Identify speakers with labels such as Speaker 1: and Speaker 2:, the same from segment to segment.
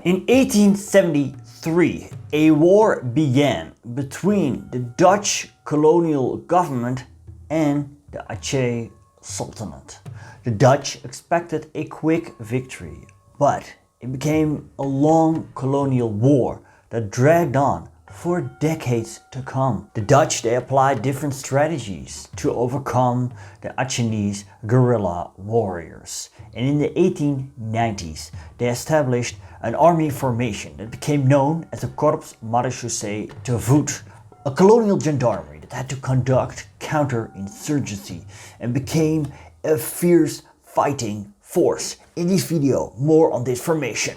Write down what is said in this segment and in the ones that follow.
Speaker 1: In 1873, a war began between the Dutch colonial government and the Aceh Sultanate. The Dutch expected a quick victory, but it became a long colonial war that dragged on for decades to come. The Dutch, they applied different strategies to overcome the Achenese guerrilla warriors. And in the 1890s, they established an army formation that became known as the Korps Marechaussee te voet, a colonial gendarmerie that had to conduct counter-insurgency and became a fierce fighting force. In this video, more on this formation.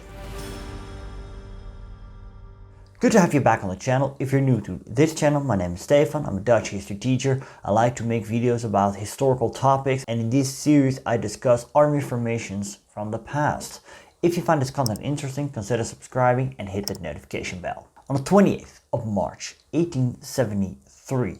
Speaker 1: Good to have you back on the channel. If you're new to this channel, my name is Stefan. I'm a Dutch history teacher. I like to make videos about historical topics, and in this series I discuss army formations from the past. If you find this content interesting, consider subscribing and hit that notification bell. On the 28th of March 1873,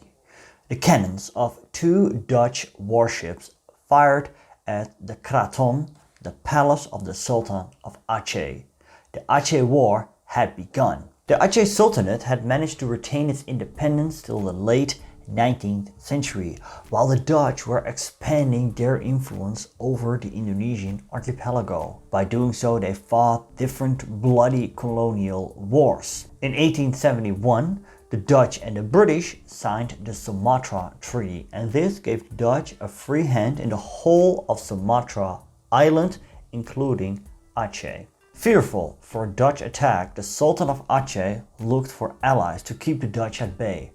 Speaker 1: the cannons of two Dutch warships fired at the Kraton, the palace of the Sultan of Aceh. The Aceh War had begun. The Aceh Sultanate had managed to retain its independence till the late 19th century, while the Dutch were expanding their influence over the Indonesian archipelago. By doing so, they fought different bloody colonial wars. In 1871, the Dutch and the British signed the Sumatra Treaty, and this gave the Dutch a free hand in the whole of Sumatra Island, including Aceh. Fearful for a Dutch attack, the Sultan of Aceh looked for allies to keep the Dutch at bay.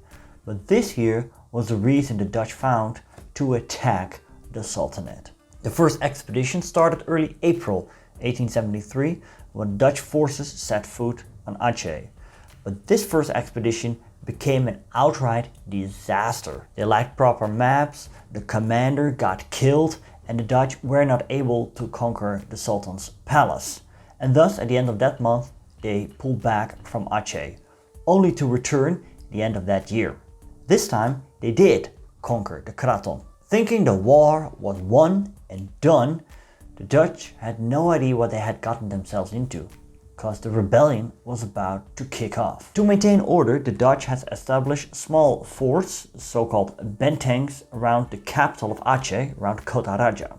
Speaker 1: But this here was the reason the Dutch found to attack the Sultanate. The first expedition started early April 1873 when Dutch forces set foot on Aceh. But this first expedition became an outright disaster. They lacked proper maps, the commander got killed, and the Dutch were not able to conquer the Sultan's palace. And thus, at the end of that month, they pulled back from Aceh, only to return at the end of that year. This time, they did conquer the Kraton. Thinking the war was won and done, the Dutch had no idea what they had gotten themselves into, because the rebellion was about to kick off. To maintain order, the Dutch had established small forts, so-called bentangs, around the capital of Aceh, around Kota Raja.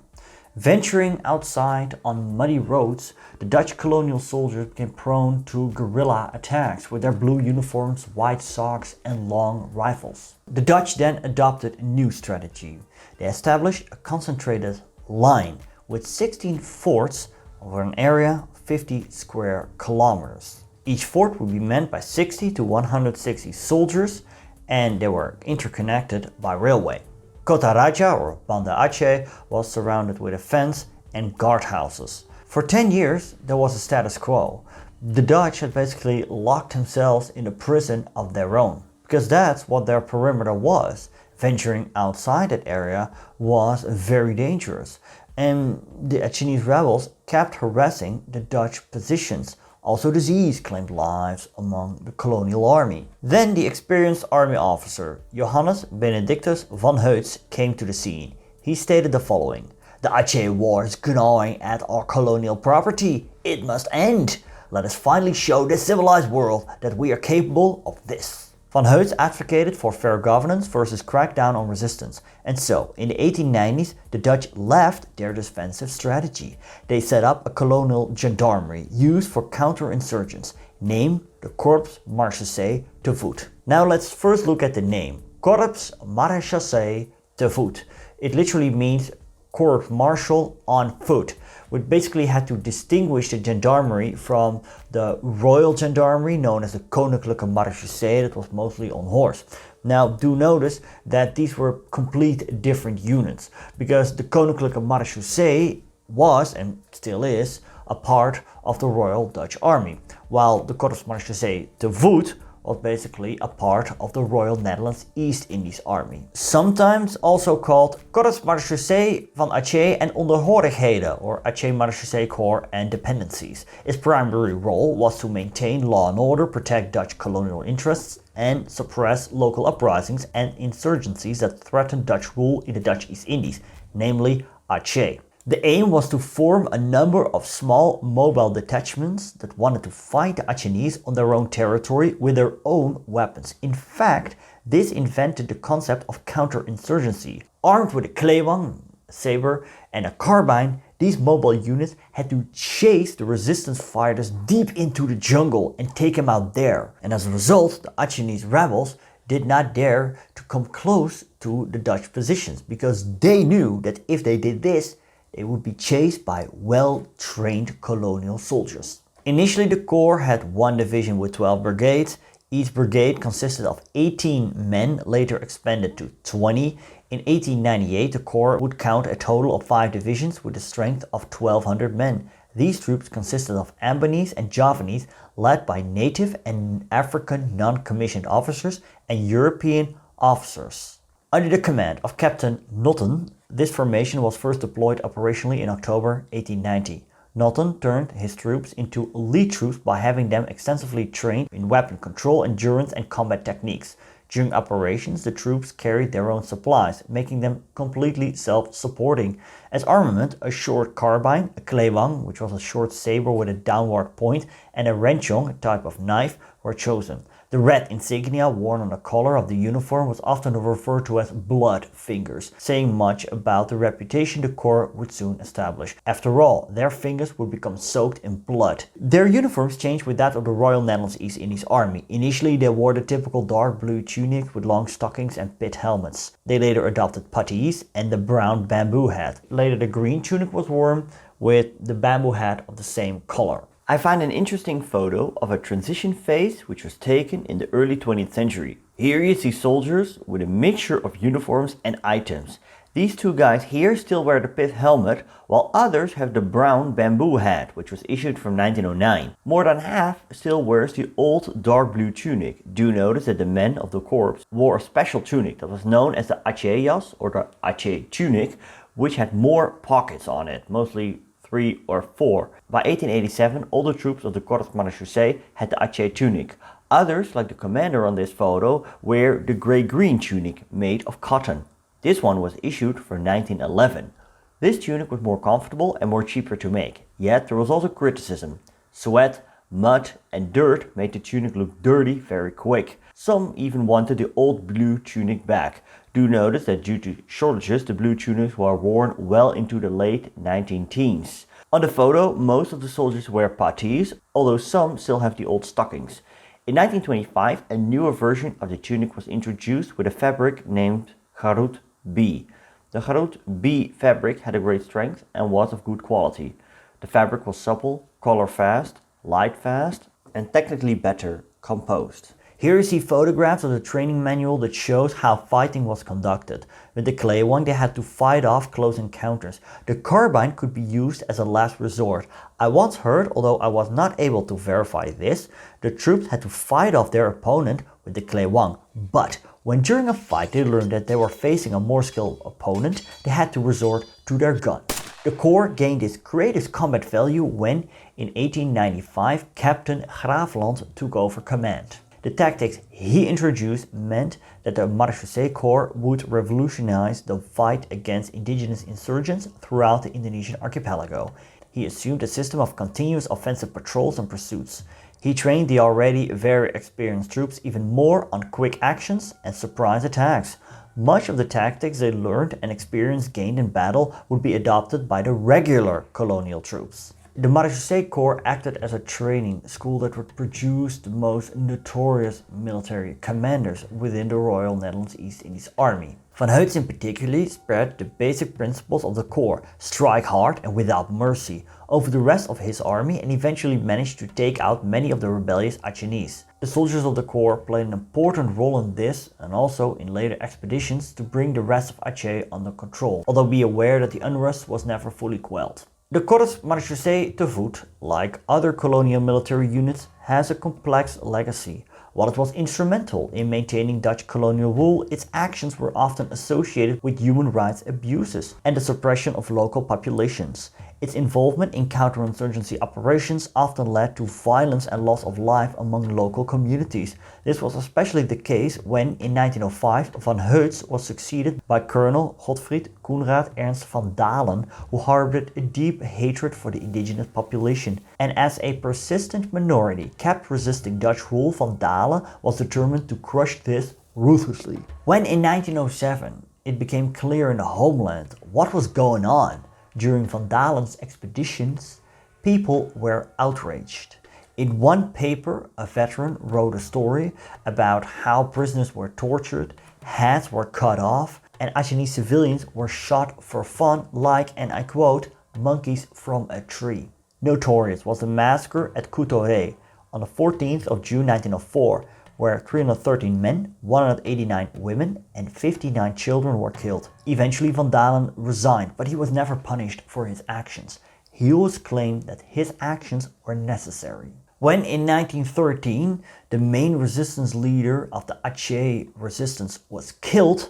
Speaker 1: Venturing outside on muddy roads, the Dutch colonial soldiers became prone to guerrilla attacks with their blue uniforms, white socks and long rifles. The Dutch then adopted a new strategy. They established a concentrated line with 16 forts over an area of 50 square kilometers. Each fort would be manned by 60 to 160 soldiers, and they were interconnected by railway. Kota Raja, or Banda Aceh, was surrounded with a fence and guardhouses. For 10 years, there was a status quo. The Dutch had basically locked themselves in a prison of their own, because that's what their perimeter was. Venturing outside that area was very dangerous, and the Achenese rebels kept harassing the Dutch positions. Also, disease claimed lives among the colonial army. Then the experienced army officer Johannes Benedictus van Heuts came to the scene. He stated the following: "The Aceh War is gnawing at our colonial property. It must end. Let us finally show the civilized world that we are capable of this." Van Heuts advocated for fair governance versus crackdown on resistance. And so, in the 1890s, the Dutch left their defensive strategy. They set up a colonial gendarmerie used for counterinsurgents, named the Korps Marechaussee te voet. Now let's first look at the name. Korps Marechaussee te voet. It literally means Corps Marshal on foot, which basically had to distinguish the gendarmerie from the Royal Gendarmerie, known as the Koninklijk Marechaussee, that was mostly on horse. Now do notice that these were complete different units, because the Koninklijk Marechaussee was, and still is, a part of the Royal Dutch Army, while the Korps Marechaussee te voet was basically a part of the Royal Netherlands East Indies Army. Sometimes also called Korps Marechaussee van Aceh en onderhorigheden, or Aceh Marechaussee Corps and Dependencies. Its primary role was to maintain law and order, protect Dutch colonial interests, and suppress local uprisings and insurgencies that threatened Dutch rule in the Dutch East Indies, namely Aceh. The aim was to form a number of small mobile detachments that wanted to fight the Acehnese on their own territory with their own weapons. In fact, this invented the concept of counter-insurgency. Armed with a klewang, a saber, and a carbine, these mobile units had to chase the resistance fighters deep into the jungle and take them out there. And as a result, the Acehnese rebels did not dare to come close to the Dutch positions because they knew that if they did this, they would be chased by well-trained colonial soldiers. Initially, the Corps had one division with 12 brigades. Each brigade consisted of 18 men, later expanded to 20. In 1898, the Corps would count a total of 5 divisions with a strength of 1,200 men. These troops consisted of Ambonese and Javanese, led by native and African non-commissioned officers and European officers. Under the command of Captain Notten, this formation was first deployed operationally in October 1890. Notten turned his troops into elite troops by having them extensively trained in weapon control, endurance, and combat techniques. During operations, the troops carried their own supplies, making them completely self-supporting. As armament, a short carbine, a klewang, which was a short saber with a downward point, and a renchong, a type of knife, were chosen. The red insignia worn on the collar of the uniform was often referred to as blood fingers, saying much about the reputation the Corps would soon establish. After all, their fingers would become soaked in blood. Their uniforms changed with that of the Royal Netherlands East Indies Army. Initially, they wore the typical dark blue tunic with long stockings and pit helmets. They later adopted puttees and the brown bamboo hat. Later, the green tunic was worn with the bamboo hat of the same color. I find an interesting photo of a transition phase which was taken in the early 20th century. Here you see soldiers with a mixture of uniforms and items. These two guys here still wear the pith helmet, while others have the brown bamboo hat, which was issued from 1909. More than half still wears the old dark blue tunic. Do notice that the men of the corps wore a special tunic that was known as the atjeh-jas or the atjeh tunic, which had more pockets on it, mostly 3 or 4. By 1887, all the troops of the Korps Marechaussee had the atjeh tunic. Others, like the commander on this photo, wear the grey-green tunic made of cotton. This one was issued for 1911. This tunic was more comfortable and more cheaper to make. Yet there was also criticism. Sweat, mud and dirt made the tunic look dirty very quick. Some even wanted the old blue tunic back. Do notice that due to shortages, the blue tunics were worn well into the late 19-teens. On the photo, most of the soldiers wear puttees, although some still have the old stockings. In 1925, a newer version of the tunic was introduced with a fabric named Garut B. The Garut B fabric had a great strength and was of good quality. The fabric was supple, color fast, light fast, and technically better composed. Here you see photographs of the training manual that shows how fighting was conducted. With the klewang, they had to fight off close encounters. The carbine could be used as a last resort. I once heard, although I was not able to verify this, the troops had to fight off their opponent with the klewang. But when during a fight they learned that they were facing a more skilled opponent, they had to resort to their gun. The Corps gained its greatest combat value when, in 1895, Captain Graafland took over command. The tactics he introduced meant that the Marechaussee Corps would revolutionize the fight against indigenous insurgents throughout the Indonesian archipelago. He assumed a system of continuous offensive patrols and pursuits. He trained the already very experienced troops even more on quick actions and surprise attacks. Much of the tactics they learned and experience gained in battle would be adopted by the regular colonial troops. The Marechaussee Corps acted as a training school that would produce the most notorious military commanders within the Royal Netherlands East Indies Army. Van Heutz in particular spread the basic principles of the Corps, strike hard and without mercy, over the rest of his army and eventually managed to take out many of the rebellious Acehnese. The soldiers of the Corps played an important role in this and also in later expeditions to bring the rest of Aceh under control, although be aware that the unrest was never fully quelled. The Korps Marechaussee te voet, like other colonial military units, has a complex legacy. While it was instrumental in maintaining Dutch colonial rule, its actions were often associated with human rights abuses and the suppression of local populations. Its involvement in counterinsurgency operations often led to violence and loss of life among local communities. This was especially the case when, in 1905, Van Heuts was succeeded by Colonel Godfried Coenraad Ernst van Dalen, who harbored a deep hatred for the indigenous population. And as a persistent minority kept resisting Dutch rule, Van Dalen was determined to crush this ruthlessly. When in 1907 it became clear in the homeland what was going on during Van Dalen's expeditions, people were outraged. In one paper, a veteran wrote a story about how prisoners were tortured, heads were cut off, and Achenese civilians were shot for fun like, and I quote, monkeys from a tree. Notorious was the massacre at Coutore on the 14th of June 1904, where 313 men, 189 women, and 59 children were killed. Eventually Van Dalen resigned, but he was never punished for his actions. He always claimed that his actions were necessary. When in 1913 the main resistance leader of the Aceh resistance was killed,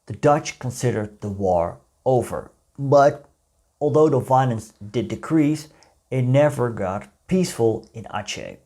Speaker 1: the Dutch considered the war over. But although the violence did decrease, it never got peaceful in Aceh.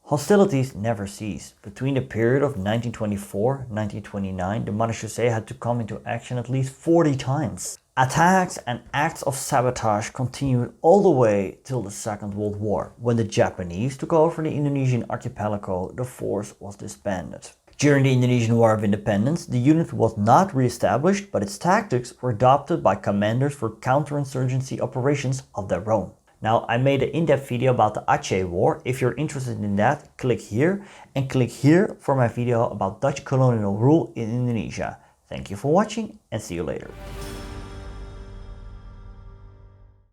Speaker 1: Hostilities never ceased. Between the period of 1924-1929, the Marechaussee had to come into action at least 40 times. Attacks and acts of sabotage continued all the way till the Second World War. When the Japanese took over the Indonesian archipelago, the force was disbanded. During the Indonesian War of Independence, the unit was not re-established, but its tactics were adopted by commanders for counterinsurgency operations of their own. Now, I made an in-depth video about the Aceh War. If you're interested in that, click here and click here for my video about Dutch colonial rule in Indonesia. Thank you for watching and see you later.